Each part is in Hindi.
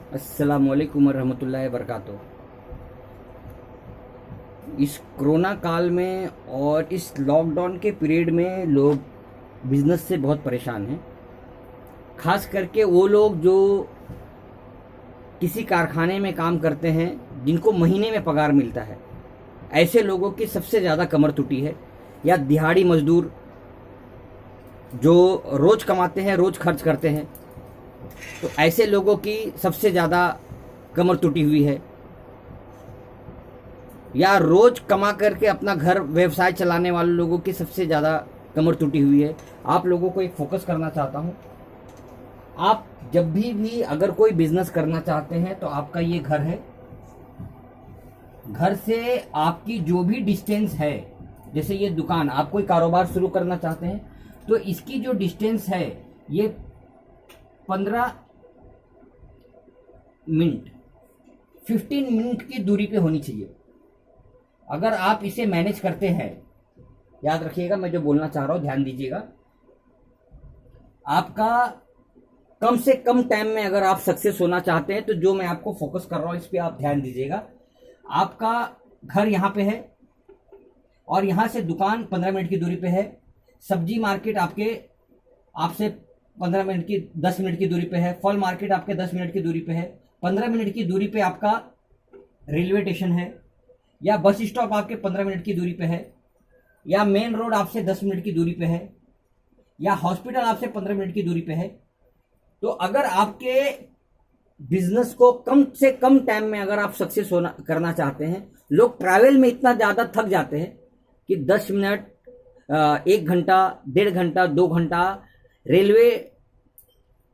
अस्सलामुअलैकुम वरहमतुल्लाहि वबरकातुहू। इस कोरोना काल में और इस लॉकडाउन के पीरियड में लोग बिज़नेस से बहुत परेशान हैं। ख़ास करके वो लोग जो किसी कारखाने में काम करते हैं, जिनको महीने में पगार मिलता है, ऐसे लोगों की सबसे ज़्यादा कमर टूटी है। या दिहाड़ी मजदूर जो रोज़ कमाते हैं, रोज़ खर्च करते हैं, तो ऐसे लोगों की सबसे ज़्यादा कमर टूटी हुई है। या रोज़ कमा करके अपना घर व्यवसाय चलाने वाले लोगों की सबसे ज़्यादा कमर टूटी हुई है। आप लोगों को एक फोकस करना चाहता हूँ। आप जब भी अगर कोई बिजनेस करना चाहते हैं तो आपका ये घर है। घर से आपकी जो भी डिस्टेंस है, जैसे ये दुकान, आप कोई कारोबार शुरू करना चाहते हैं तो इसकी जो डिस्टेंस है ये 15 मिनट 15 मिनट की दूरी पे होनी चाहिए। अगर आप इसे मैनेज करते हैं, याद रखिएगा मैं जो बोलना चाह रहा हूँ, ध्यान दीजिएगा। आपका कम से कम टाइम में अगर आप सक्सेस होना चाहते हैं तो जो मैं आपको फोकस कर रहा हूँ इस पर आप ध्यान दीजिएगा। आपका घर यहाँ पे है और यहाँ से दुकान 15 मिनट की दूरी पे है। सब्जी मार्केट आपसे 15 मिनट की 10 मिनट की दूरी पे है। फल मार्केट आपके 10 मिनट की दूरी पे है। 15 मिनट की दूरी पे आपका रेलवे स्टेशन है, या बस स्टॉप आपके 15 मिनट की दूरी पे है, या मेन रोड आपसे 10 मिनट की दूरी पे है, या हॉस्पिटल आपसे 15 मिनट की दूरी पे है। तो अगर आपके बिजनेस को कम से कम टाइम में अगर आप सक्सेस करना चाहते हैं, लोग ट्रैवल में इतना ज़्यादा थक जाते हैं कि 10 मिनट, 1 घंटा, 1.5 घंटा, 2 घंटा रेलवे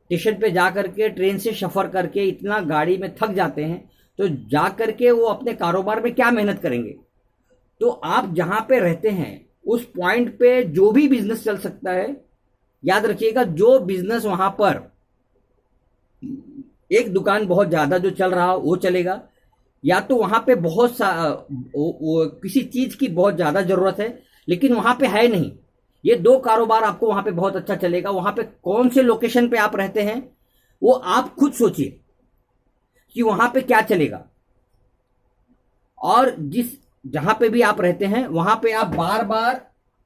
स्टेशन पे जा करके, ट्रेन से सफ़र करके इतना गाड़ी में थक जाते हैं, तो जा करके वो अपने कारोबार में क्या मेहनत करेंगे। तो आप जहां पे रहते हैं उस पॉइंट पे जो भी बिजनेस चल सकता है, याद रखिएगा, जो बिजनेस वहां पर एक दुकान बहुत ज्यादा जो चल रहा हो वो चलेगा, या तो वहां पे बहुत किसी चीज की बहुत ज्यादा जरूरत है लेकिन वहां पे है नहीं। ये दो कारोबार आपको वहां पे बहुत अच्छा चलेगा। वहां पे कौन से लोकेशन पे आप रहते हैं वो आप खुद सोचिए कि वहां पे क्या चलेगा। और जहां पे भी आप रहते हैं वहां पे आप बार बार,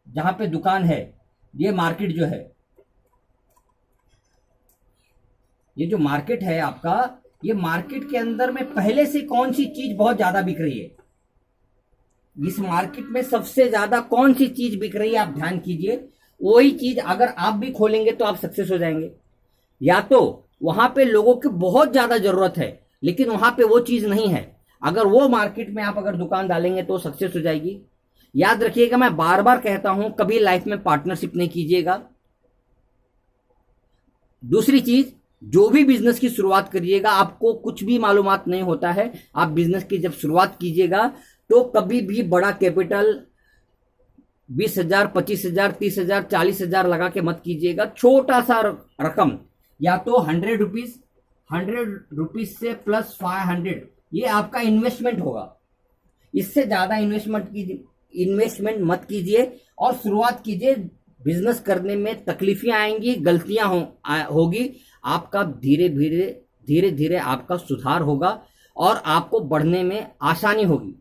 जहां पे दुकान है, ये मार्केट जो है, ये जो मार्केट है आपका, ये मार्केट के अंदर में पहले से कौन सी चीज बहुत ज्यादा बिक रही है, इस मार्केट में सबसे ज्यादा कौन सी चीज बिक रही है, आप ध्यान कीजिए। वही चीज अगर आप भी खोलेंगे तो आप सक्सेस हो जाएंगे। या तो वहां पे लोगों की बहुत ज्यादा जरूरत है लेकिन वहां पे वो चीज नहीं है, अगर वो मार्केट में आप अगर दुकान डालेंगे तो सक्सेस हो जाएगी। याद रखिएगा, मैं बार बार कहता हूं, कभी लाइफ में पार्टनरशिप नहीं कीजिएगा। दूसरी चीज, जो भी बिजनेस की शुरुआत करिएगा, आपको कुछ भी मालूमात नहीं होता है। आप बिजनेस की जब शुरुआत कीजिएगा तो कभी भी बड़ा कैपिटल 20,000, 25,000, 30,000, 40,000 लगा के मत कीजिएगा। छोटा सा रकम, या तो 100 रुपीज से प्लस 500, ये आपका इन्वेस्टमेंट होगा। इससे ज्यादा इन्वेस्टमेंट मत कीजिए और शुरुआत कीजिए। बिजनेस करने में तकलीफें आएंगी, गलतियां होगी। आपका धीरे धीरे धीरे धीरे आपका सुधार होगा और आपको बढ़ने में आसानी होगी।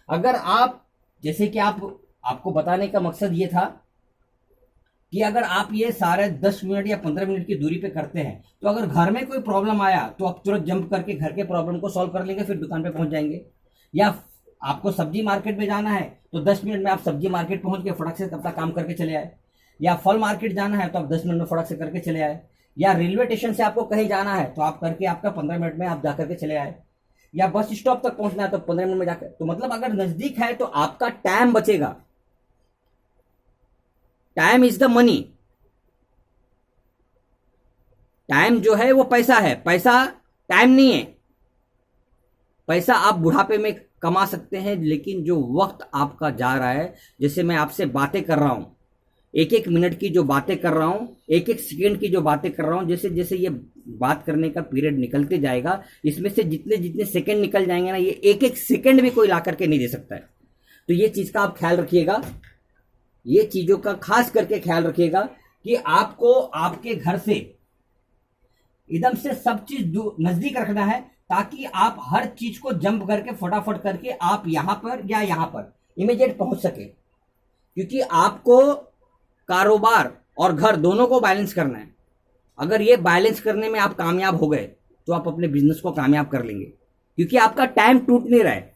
अगर आप, जैसे कि आपको बताने का मकसद ये था कि अगर आप ये सारे 10 मिनट या 15 मिनट की दूरी पे करते हैं तो अगर घर में कोई प्रॉब्लम आया तो आप तुरंत जंप करके घर के प्रॉब्लम को सॉल्व कर लेंगे, फिर दुकान पे पहुंच जाएंगे। या आपको सब्जी मार्केट में जाना है तो 10 मिनट में आप सब्जी मार्केट पहुंच के फटक से अपना काम करके चले आए। या फल मार्केट जाना है तो आप 10 मिनट में फटक से करके चले आए। या रेलवे स्टेशन से आपको कहीं जाना है तो आप करके आपका 15 मिनट में आप जा करके चले आए। या बस स्टॉप तक पहुंचना है तो 15 मिनट में जाकर, तो मतलब अगर नजदीक है तो आपका टाइम बचेगा। Time is the money. Time जो है वो पैसा है, पैसा टाइम नहीं है। पैसा आप बुढ़ापे में कमा सकते हैं लेकिन जो वक्त आपका जा रहा है, जैसे मैं आपसे बातें कर रहा हूं, एक एक मिनट की जो बातें कर रहा हूं, एक एक सेकेंड की जो बातें कर रहा हूं, जैसे जैसे ये बात करने का पीरियड निकलते जाएगा, इसमें से जितने जितने सेकंड निकल जाएंगे ना, ये एक एक सेकंड भी कोई ला करके नहीं दे सकता है। तो ये चीज का आप ख्याल रखिएगा, ये चीजों का खास करके ख्याल रखिएगा कि आपको आपके घर से एकदम से सब चीज नजदीक रखना है, ताकि आप हर चीज को जंप करके फटाफट करके आप यहां पर या यहां पर इमीडिएट पहुंच सके। क्योंकि आपको कारोबार और घर दोनों को बैलेंस करना है। अगर ये बैलेंस करने में आप कामयाब हो गए तो आप अपने बिजनेस को कामयाब कर लेंगे, क्योंकि आपका टाइम टूट नहीं रहा है।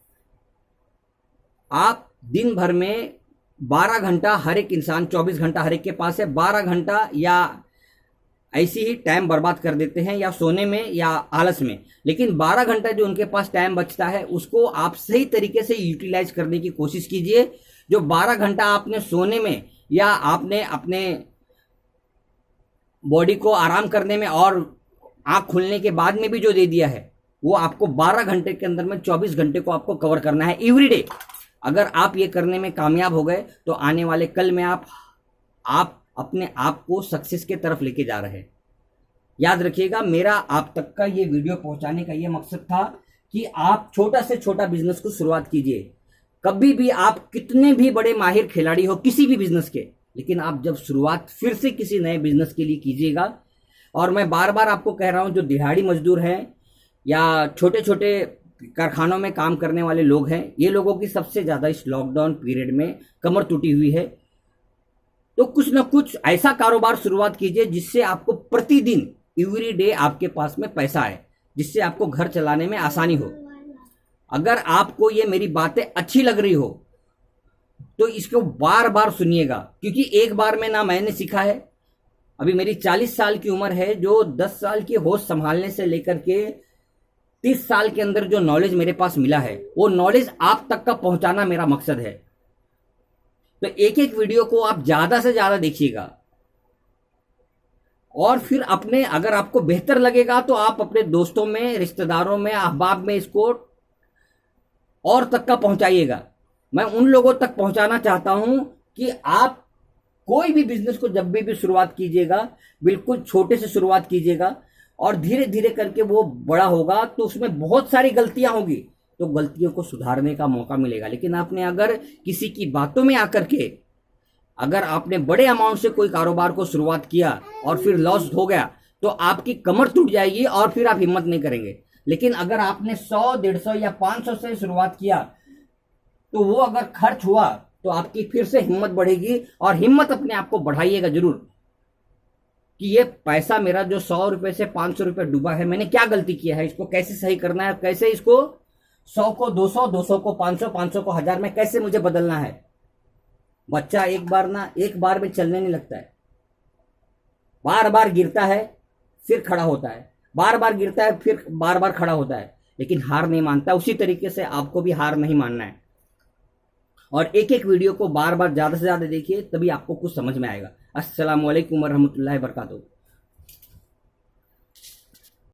आप दिन भर में 12 घंटा, हर एक इंसान 24 घंटा हर एक के पास है, 12 घंटा या ऐसी ही टाइम बर्बाद कर देते हैं, या सोने में या आलस में। लेकिन 12 घंटा जो उनके पास टाइम बचता है उसको आप सही तरीके से यूटिलाइज करने की कोशिश कीजिए। जो 12 घंटा आपने सोने में या आपने अपने बॉडी को आराम करने में और आंख खुलने के बाद में भी जो दे दिया है, वो आपको 12 घंटे के अंदर में 24 घंटे को आपको कवर करना है एवरीडे। अगर आप ये करने में कामयाब हो गए तो आने वाले कल में आप अपने आप को सक्सेस के तरफ लेके जा रहे हैं। याद रखिएगा, मेरा आप तक का ये वीडियो पहुंचाने का ये मकसद था कि आप छोटा से छोटा बिजनेस को शुरुआत कीजिए। कभी भी आप कितने भी बड़े माहिर खिलाड़ी हो किसी भी बिजनेस के, लेकिन आप जब शुरुआत फिर से किसी नए बिजनेस के लिए कीजिएगा, और मैं बार बार आपको कह रहा हूं, जो दिहाड़ी मजदूर हैं या छोटे छोटे कारखानों में काम करने वाले लोग हैं, ये लोगों की सबसे ज़्यादा इस लॉकडाउन पीरियड में कमर टूटी हुई है। तो कुछ ना कुछ ऐसा कारोबार शुरुआत कीजिए जिससे आपको प्रतिदिन एवरी डे आपके पास में पैसा आए, जिससे आपको घर चलाने में आसानी हो। अगर आपको ये मेरी बातें अच्छी लग रही हो तो इसको बार बार सुनिएगा, क्योंकि एक बार में ना मैंने सीखा है। अभी मेरी 40 साल की उम्र है, जो 10 साल की होश संभालने से लेकर के 30 साल के अंदर जो नॉलेज मेरे पास मिला है, वो नॉलेज आप तक का पहुंचाना मेरा मकसद है। तो एक एक वीडियो को आप ज्यादा से ज्यादा देखिएगा, और फिर अपने, अगर आपको बेहतर लगेगा तो आप अपने दोस्तों में, रिश्तेदारों में, अहबाब में इसको और तक का पहुंचाइएगा। मैं उन लोगों तक पहुंचाना चाहता हूं कि आप कोई भी बिजनेस को जब भी शुरुआत कीजिएगा, बिल्कुल छोटे से शुरुआत कीजिएगा, और धीरे धीरे करके वो बड़ा होगा तो उसमें बहुत सारी गलतियां होगी, तो गलतियों को सुधारने का मौका मिलेगा। लेकिन आपने अगर किसी की बातों में आकर के, अगर आपने बड़े अमाउंट से कोई कारोबार को शुरुआत किया और फिर लॉस हो गया, तो आपकी कमर टूट जाएगी और फिर आप हिम्मत नहीं करेंगे। लेकिन अगर आपने 100, 150 या 500 से शुरुआत किया, तो वो अगर खर्च हुआ तो आपकी फिर से हिम्मत बढ़ेगी। और हिम्मत अपने आप को बढ़ाइएगा जरूर, कि ये पैसा मेरा जो 100 रुपए से 500 रुपए डूबा है, मैंने क्या गलती किया है, इसको कैसे सही करना है, कैसे इसको 100 को 200, 200 को 500, 500 को 1000 में कैसे मुझे बदलना है। बच्चा एक बार में चलने नहीं लगता है, बार बार गिरता है फिर खड़ा होता है, बार बार गिरता है फिर बार बार खड़ा होता है, लेकिन हार नहीं मानता। उसी तरीके से आपको भी हार नहीं मानना है, और एक एक वीडियो को बार बार ज्यादा से ज्यादा देखिए, तभी आपको कुछ समझ में आएगा। अस्सलाम वालेकुम वरहमतुल्लाहि वबरकातुहू।